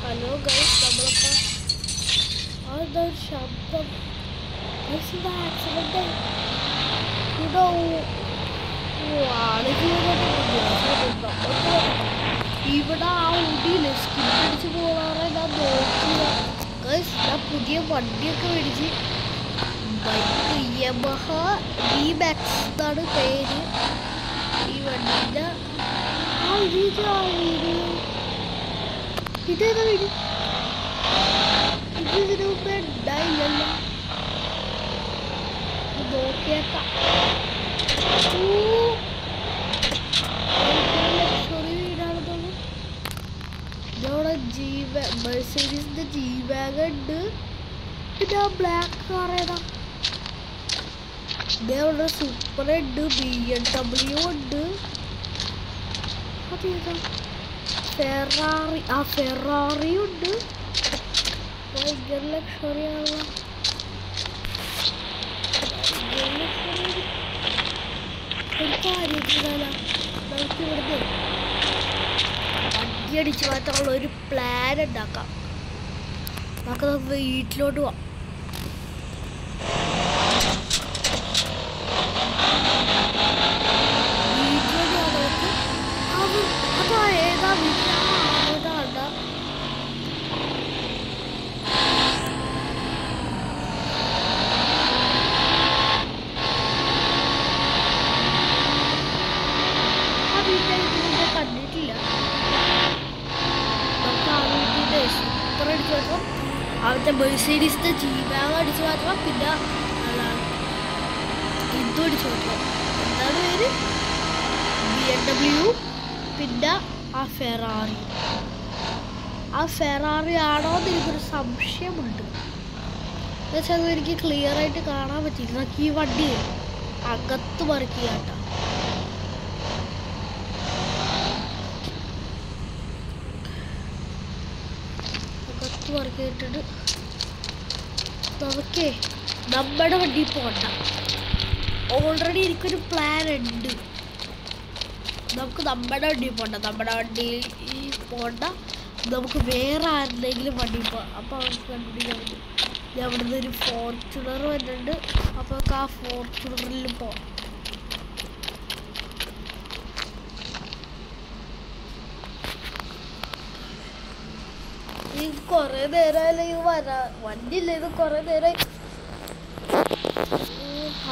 Hello guys, നമ്മളപ്പോൾ അതൊരു ശബ്ദം ആക്സിഡന്റ് ഇവിടെ ആ ഉടിയില്ലേ സ്കിപ്പിടിച്ച് പോകാറെ ഞാൻ നോക്കിയ ഗൈസ്. ഞാൻ പുതിയ വണ്ടിയൊക്കെ മേടിച്ച് ബൈക്ക് യമഹ V-Max എന്നാണ് പേര്. ഈ വണ്ടീൻ്റെ ഇതേതാ വീട്? ഇതിനു മുമ്പേ ഉണ്ടായില്ലല്ലോ. നോക്കിയേക്കാം. വീടാണ് തോന്നുന്നു. ഇതോടെ മെഴ്സീഡീസിന്റെ G-Wagon ഉണ്ട്. പിന്നെ ബ്ലാക്ക് കാർ ഏതാ? ഇതേവിടെ സൂപ്പർ ഉണ്ട്, BMW ഉണ്ട്. അതേതാ? ഫെറാറി. ആ ഫെറാറി ഉണ്ട്. ഭയങ്കര ലക്ഷറി ആണല്ലോ. ഒരു കാര്യത്തിലല്ല, നമുക്ക് ഇവിടുന്ന് വണ്ടി അടിച്ച് മാറ്റാനുള്ള ഒരു പ്ലാൻ ഉണ്ടാക്കാം. നമുക്ക് വീട്ടിലോട്ട് പോവാം. കണ്ടിട്ടില്ല. നമുക്ക് ആ വീട്ടിൻ്റെ സൂപ്പർ അടിച്ച് മാറ്റണം. അവിടുത്തെ മെഴ്സീഡീസിന്റെ G-Wagon അടിച്ച് മാറ്റണം. പിന്നെ ഇതും അടിച്ച് മാറ്റണം. എന്താണ് പേര്? BMW. പിന്നെ ആ ഫെറാറി. ആ ഫെറാറി ആണോ എന്ന് എനിക്കൊരു സംശയമുണ്ട്. എന്നുവെച്ചാൽ എനിക്ക് ക്ലിയർ ആയിട്ട് കാണാൻ പറ്റില്ല. നമുക്ക് ഈ വണ്ടി അകത്ത് മറിക്കുക കേട്ടോ. അകത്ത് മറിക്കിട്ടിട്ട് നമുക്കേ നമ്മുടെ വണ്ടി പോണ്ട. ഓൾറെഡി എനിക്കൊരു പ്ലാൻ ഉണ്ട്. നമുക്ക് നമ്മുടെ വണ്ടി പോണ്ട. നമ്മുടെ വണ്ടി പോണ്ട. നമുക്ക് വേറെ ആരുടെങ്കിലും വണ്ടി പോകാം. അപ്പോൾ അവർക്ക് കണ്ടുപിടിക്കാൻ പറ്റും. അവിടെ നിന്ന് ഒരു ഫോർച്യൂണർ വരുന്നുണ്ട്. അപ്പോൾ നമുക്ക് ആ ഫോർച്യൂണറിൽ പോകാം. ഇത് കുറേ നേരമായാലും ഇത് വണ്ടി ഇല്ല. ഇത് കുറേ നേരമായി.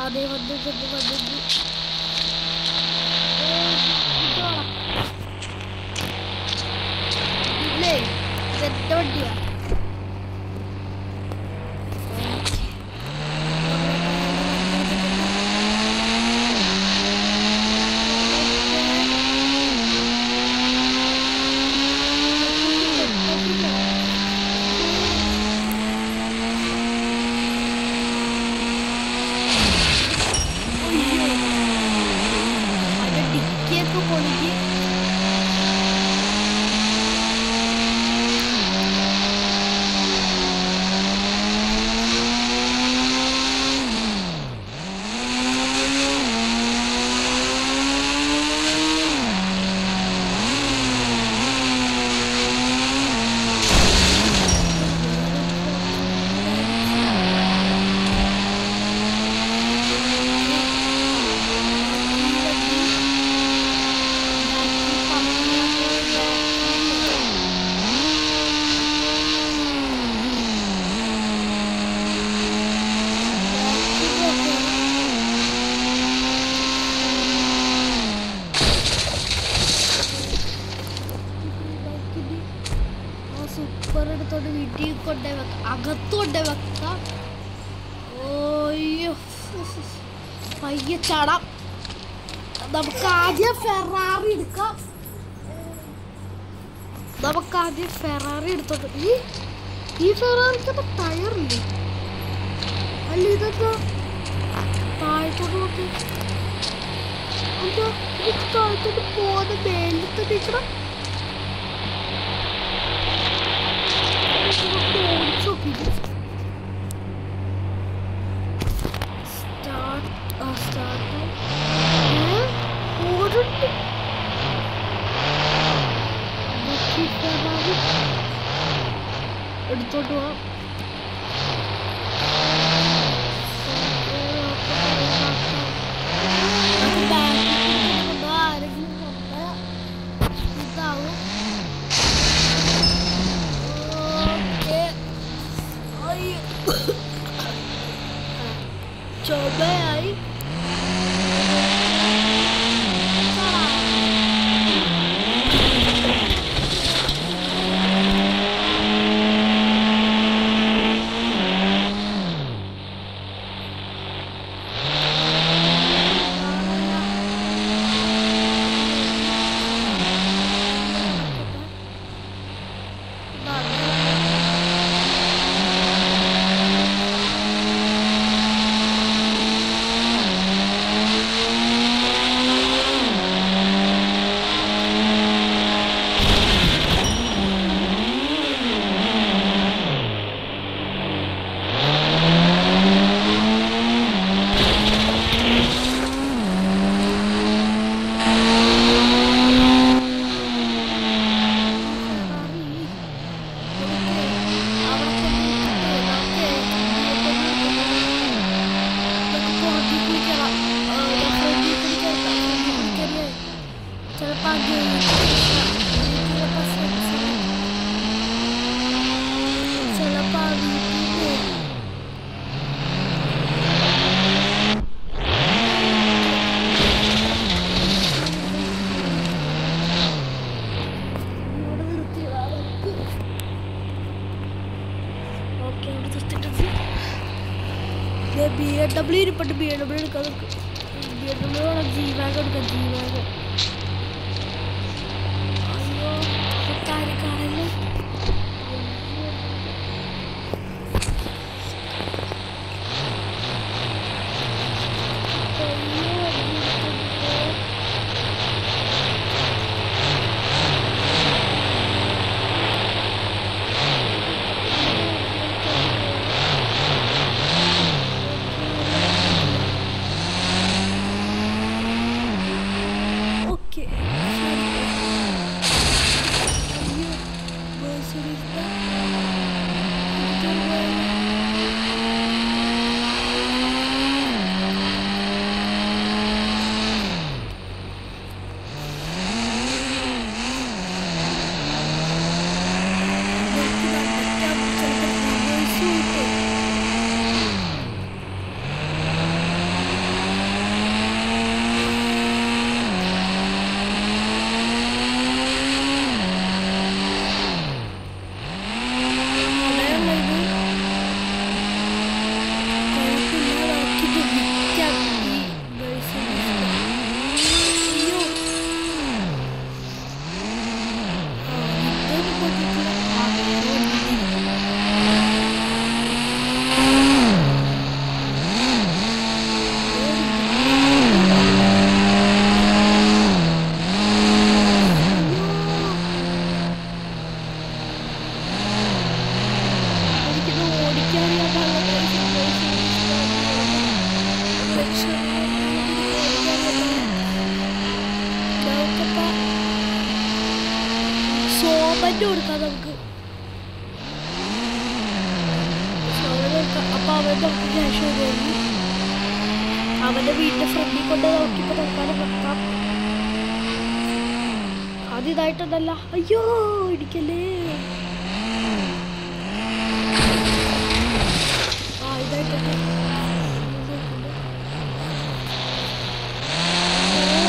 അതേ വന്നിട്ട് ഇല്ലേ, ഇതെന്റെ വണ്ടിയാ. ഡിക്കിയൊക്കെ പൊളിക്ക്. സൂപ്പർ എടുത്തോണ്ട് വീട്ടിൽ കൊണ്ടേ വെക്കാം. അകത്ത് കൊണ്ടേ വെക്കാം. ഓയ്യോ, പയ്യെ ചാടാം. നമുക്ക് ആദ്യം ഫെറാറി എടുക്കാം. എടുത്തോണ്ട് ഈ ഫെറാറിക്ക് ടയറില്ലേ? അല്ല, ഇതെന്താ താഴത്തോട്ട് നോക്കി. എന്താ താഴത്തോട്ട് പോകുന്ന മേലത്തെ നിൽക്കണം. എടുത്തോട്ട് പോവാം. ആരെങ്കിലും ഇതാവും. ചുമയായി. BMW ഇരിപ്പുണ്ട്. BMW എടുക്കാൻ നോക്ക്. BMW ജീവാഗം എടുക്കാം. ജീവാഗം അയ്യോ കാണല്ലേ. സോമന്റ് കൊടുക്കാം നമുക്ക്. അപ്പൊ അവൻ നമുക്ക് ക്യാഷ് തരുന്നു. അവന്റെ വീട്ടിൽ ഫ്രണ്ടിൽ കൊണ്ട് നോക്കിയപ്പോ തൽക്കാലം വെക്കാം. അത് ഇതായിട്ടൊന്നല്ല. അയ്യോ ഇടിക്കല്ലേ. ആ ഇതായിട്ടൊക്കെ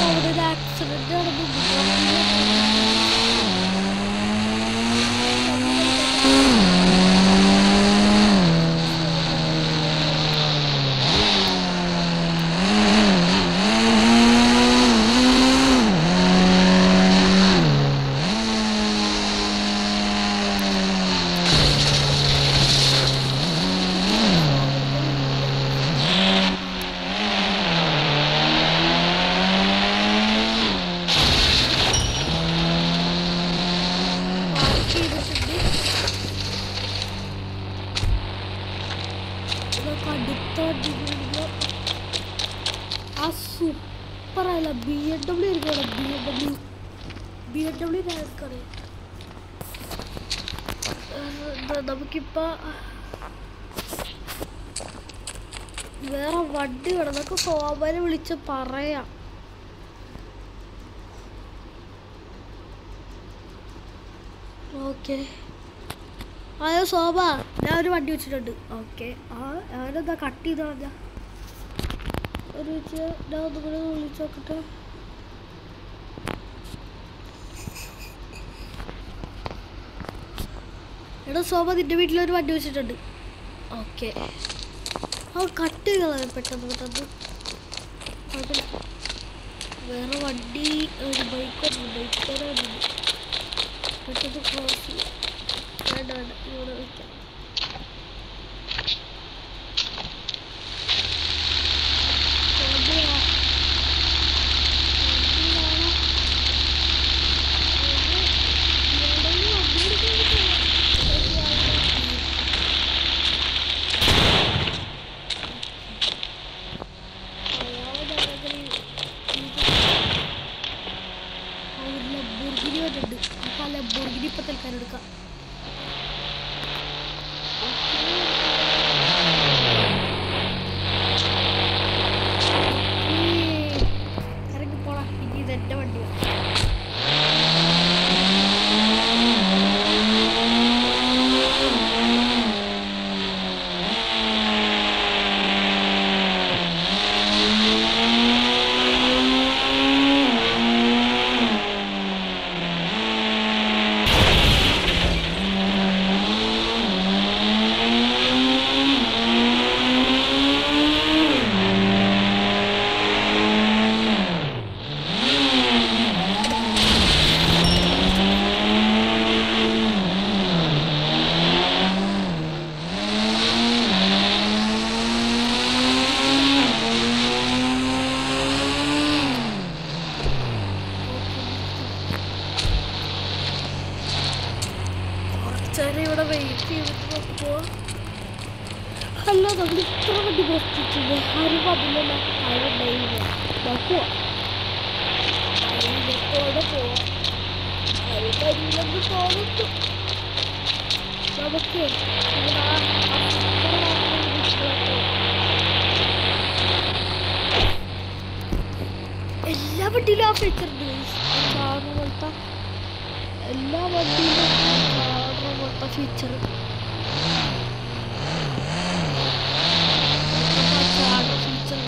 അവിടെ ഒരു ആക്സിഡന്റ് നടന്നു. ആ സൂപ്പറല്ല BMW ഇരിക്കണം. BMW നമുക്കിപ്പോ വേറെ വണ്ടി വേണം. നമുക്ക് സോമനെ വിളിച്ച് പറയാം. ഓക്കെ അയ്യോ സോമ, ഞാൻ ഒരു വണ്ടി വെച്ചിട്ടുണ്ട്. ഓക്കെ ഞാനെന്താ കട്ട് ചെയ്ത് കളഞ്ഞ ഒരു ഞാൻ ഒന്നും കൂടെ വിളിച്ച് നോക്കട്ടെ. എടാ സോമ, നിന്റെ വീട്ടിലൊരു വണ്ടി വെച്ചിട്ടുണ്ട്. ഓക്കെ കട്ട് ചെയ്തതാണ് പെട്ടെന്ന്. വേറെ വണ്ടി ഒരു ബൈക്കുണ്ട്. പെട്ടെന്ന് ക്ലോസ് ചെയ്യാം. വേണ്ട ഇവിടെ വയ്ക്കാം. ഇപ്പൊ തൽക്കാലം എടുക്കാം. ഇറങ്ങി പോടാ, ഇനി ഇതെന്റെ വണ്ടിയാണ്. ഇവിടെ വെയിറ്റ് ചെയ്തിട്ട് നോക്കുമ്പോൾ അല്ല, നമ്മൾ ഇത്ര വണ്ടി പോസ്റ്റിച്ചില്ലേ, ആരും വന്നില്ല. ആരും ഉണ്ടായില്ല. നോക്കുക ധൈര്യത്തോടെ പോവാം. ആരും കഴിയില്ലെന്ന് തോന്നുന്നു. നമുക്ക് എല്ലാ വണ്ടിയിലും ആ ഫീച്ചർ ഉണ്ട്. കാണുന്ന പോലത്തെ എല്ലാ വണ്ടിയിലും കാണുന്ന പോലത്തെ ഫീച്ചർ. ഫീച്ചർ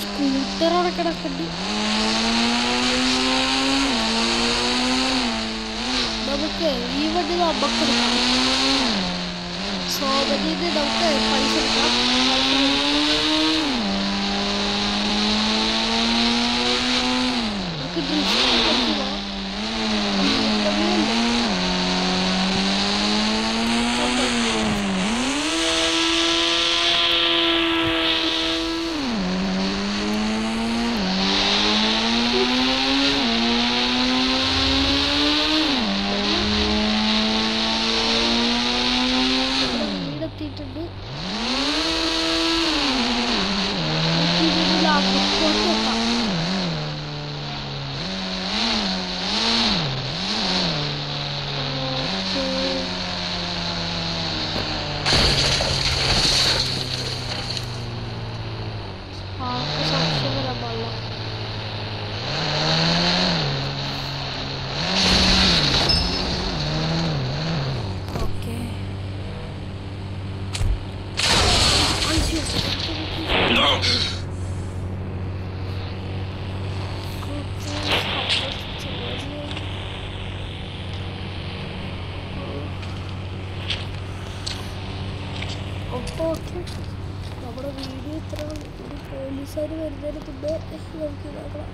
സ്കൂട്ടറാണ് കിടക്കുന്നത്. നമുക്ക് ഈ വണ്ടി നമുക്കെടുക്കാം. സോമനിന്ന് നമുക്ക് പൈസ എടുക്കാം. നമുക്ക് ഡ്രിഫ്റ്റ് പറ്റുമോ? നമ്മുടെ വീഡിയോ ഇത്ര പോലീസുകാർ വരുന്നതിന് മുന്നേ നമുക്ക് ഇതാക്കണം.